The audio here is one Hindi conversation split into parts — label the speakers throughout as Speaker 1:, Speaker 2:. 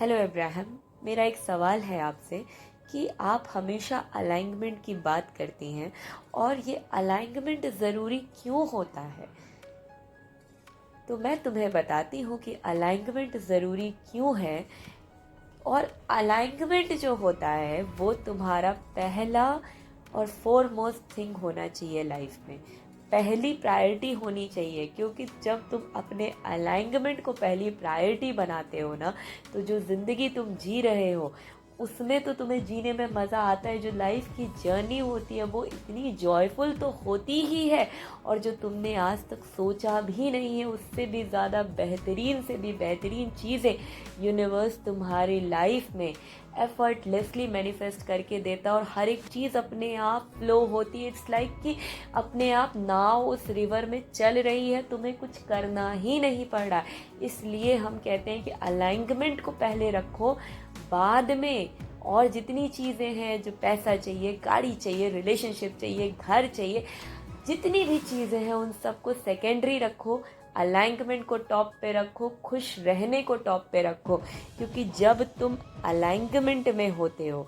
Speaker 1: हेलो इब्राहिम, मेरा एक सवाल है आपसे कि आप हमेशा अलाइनमेंट की बात करती हैं और ये अलाइनमेंट ज़रूरी क्यों होता है। तो मैं तुम्हें बताती हूँ कि अलाइनमेंट ज़रूरी क्यों है। और अलाइनमेंट जो होता है वो तुम्हारा पहला और फोरमोस्ट थिंग होना चाहिए लाइफ में, पहली प्रायोरिटी होनी चाहिए। क्योंकि जब तुम अपने अलाइनमेंट को पहली प्रायोरिटी बनाते हो ना, तो जो ज़िंदगी तुम जी रहे हो उसमें तो तुम्हें जीने में मज़ा आता है। जो लाइफ की जर्नी होती है वो इतनी जॉयफुल तो होती ही है, और जो तुमने आज तक सोचा भी नहीं है उससे भी ज़्यादा बेहतरीन से भी बेहतरीन चीज़ें यूनिवर्स तुम्हारी लाइफ में एफर्टलेसली मैनिफेस्ट करके देता है। और हर एक चीज़ अपने आप फ्लो होती है। इट्स लाइक कि अपने आप नाव उस रिवर में चल रही है, तुम्हें कुछ करना ही नहीं पड़ रहा। इसलिए हम कहते हैं कि अलाइनमेंट को पहले रखो, बाद में और जितनी चीज़ें हैं, जो पैसा चाहिए, गाड़ी चाहिए, रिलेशनशिप चाहिए, घर चाहिए, जितनी भी चीज़ें हैं उन सबको सेकेंडरी रखो। अलाइनमेंट को टॉप पे रखो, खुश रहने को टॉप पे रखो। क्योंकि जब तुम अलाइनमेंट में होते हो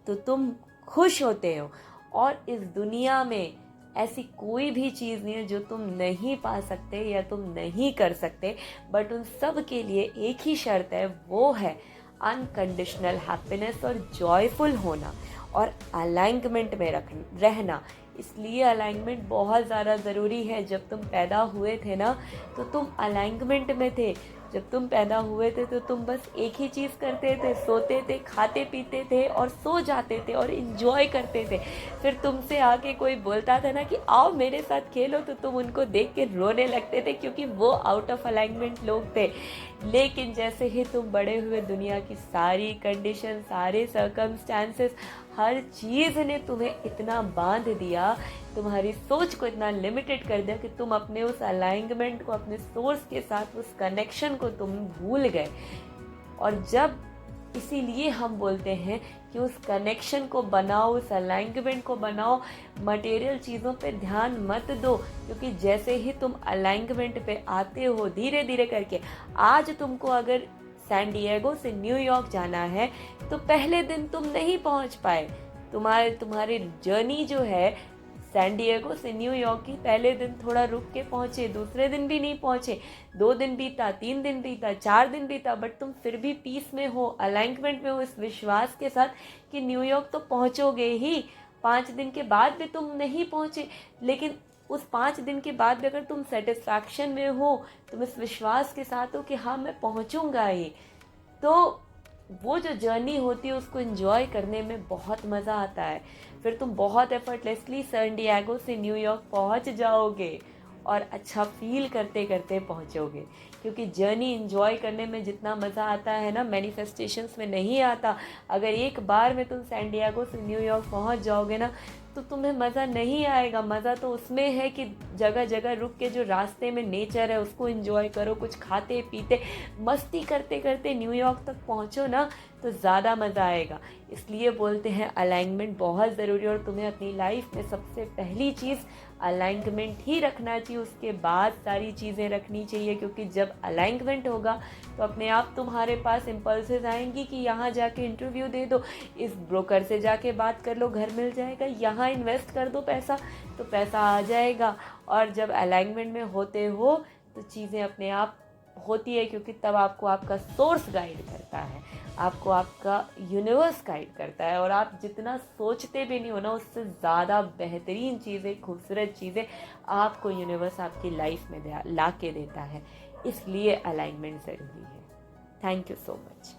Speaker 1: तो तुम खुश होते हो। और इस दुनिया में ऐसी कोई भी चीज़ नहीं है जो तुम नहीं पा सकते या तुम नहीं कर सकते। बट उन सब के लिए एक ही शर्त है, वो है अनकंडीशनल हैप्पीनेस और जॉयफुल होना और अलाइनमेंट में रहना। इसलिए अलाइनमेंट बहुत ज़्यादा ज़रूरी है। जब तुम पैदा हुए थे ना, तो तुम अलाइनमेंट में थे। जब तुम पैदा हुए थे तो तुम बस एक ही चीज़ करते थे, सोते थे, खाते पीते थे और सो जाते थे और इन्जॉय करते थे। फिर तुमसे आके कोई बोलता था ना कि आओ मेरे साथ खेलो, तो तुम उनको देख के रोने लगते थे, क्योंकि वो आउट ऑफ अलाइनमेंट लोग थे। लेकिन जैसे ही तुम बड़े हुए, दुनिया की सारी कंडीशन, सारे सर्कमस्टांसेस, हर चीज़ ने तुम्हें इतना बांध दिया, तुम्हारी सोच को इतना लिमिटेड कर दिया कि तुम अपने उस अलाइनमेंट को, अपने सोर्स के साथ उस कनेक्शन को तुम भूल गए। और जब इसीलिए हम बोलते हैं कि उस कनेक्शन को बनाओ, उस अलाइनमेंट को बनाओ, मटेरियल चीज़ों पे ध्यान मत दो। क्योंकि जैसे ही तुम अलाइनमेंट पे आते हो धीरे धीरे करके, आज तुमको अगर सैन डिएगो से न्यूयॉर्क जाना है तो पहले दिन तुम नहीं पहुंच पाए। तुम्हारी जर्नी जो है सैन डिएगो से न्यूयॉर्क की, पहले दिन थोड़ा रुक के पहुंचे, दूसरे दिन भी नहीं पहुंचे, 2 दिन बीता, 3 दिन बीता, 4 दिन बीता, बट तुम फिर भी पीस में हो, अलाइनमेंट में हो, इस विश्वास के साथ कि न्यूयॉर्क तो पहुंचोगे ही। 5 दिन के बाद भी तुम नहीं पहुंचे, लेकिन उस 5 दिन के बाद भी अगर तुम सेटिस्फैक्शन में हो, तुम इस विश्वास के साथ हो कि हाँ मैं पहुंचूंगा ही, तो वो जो जर्नी होती है उसको एंजॉय करने में बहुत मज़ा आता है। फिर तुम बहुत एफर्टलेसली सैन डिएगो से न्यूयॉर्क पहुंच जाओगे और अच्छा फील करते करते पहुंचोगे। क्योंकि जर्नी एंजॉय करने में जितना मज़ा आता है ना, मैनिफेस्टेशंस में नहीं आता। अगर एक बार में तुम सैन डिएगो से न्यूयॉर्क पहुंच जाओगे ना, तो तुम्हें मज़ा नहीं आएगा। मज़ा तो उसमें है कि जगह जगह रुक के जो रास्ते में नेचर है उसको एंजॉय करो, कुछ खाते पीते मस्ती करते करते न्यूयॉर्क तक पहुँचो ना, तो ज़्यादा मज़ा आएगा। इसलिए बोलते हैं अलाइनमेंट बहुत ज़रूरी है। और तुम्हें अपनी लाइफ में सबसे पहली चीज़ अलाइनमेंट ही रखना चाहिए, उसके बाद सारी चीज़ें रखनी चाहिए। क्योंकि जब अलाइनमेंट होगा तो अपने आप तुम्हारे पास इम्पल्सेस आएंगी कि यहाँ जाके इंटरव्यू दे दो, इस ब्रोकर से जाके बात कर लो, घर मिल जाएगा, यहाँ इन्वेस्ट कर दो पैसा, तो पैसा आ जाएगा। और जब अलाइनमेंट में होते हो तो चीज़ें अपने आप होती है, क्योंकि तब आपको आपका सोर्स गाइड करता है, आपको आपका यूनिवर्स गाइड करता है। और आप जितना सोचते भी नहीं हो ना, उससे ज़्यादा बेहतरीन चीज़ें, खूबसूरत चीज़ें आपको यूनिवर्स आपकी लाइफ में ला के देता है। इसलिए अलाइनमेंट ज़रूरी है। Thank you so much.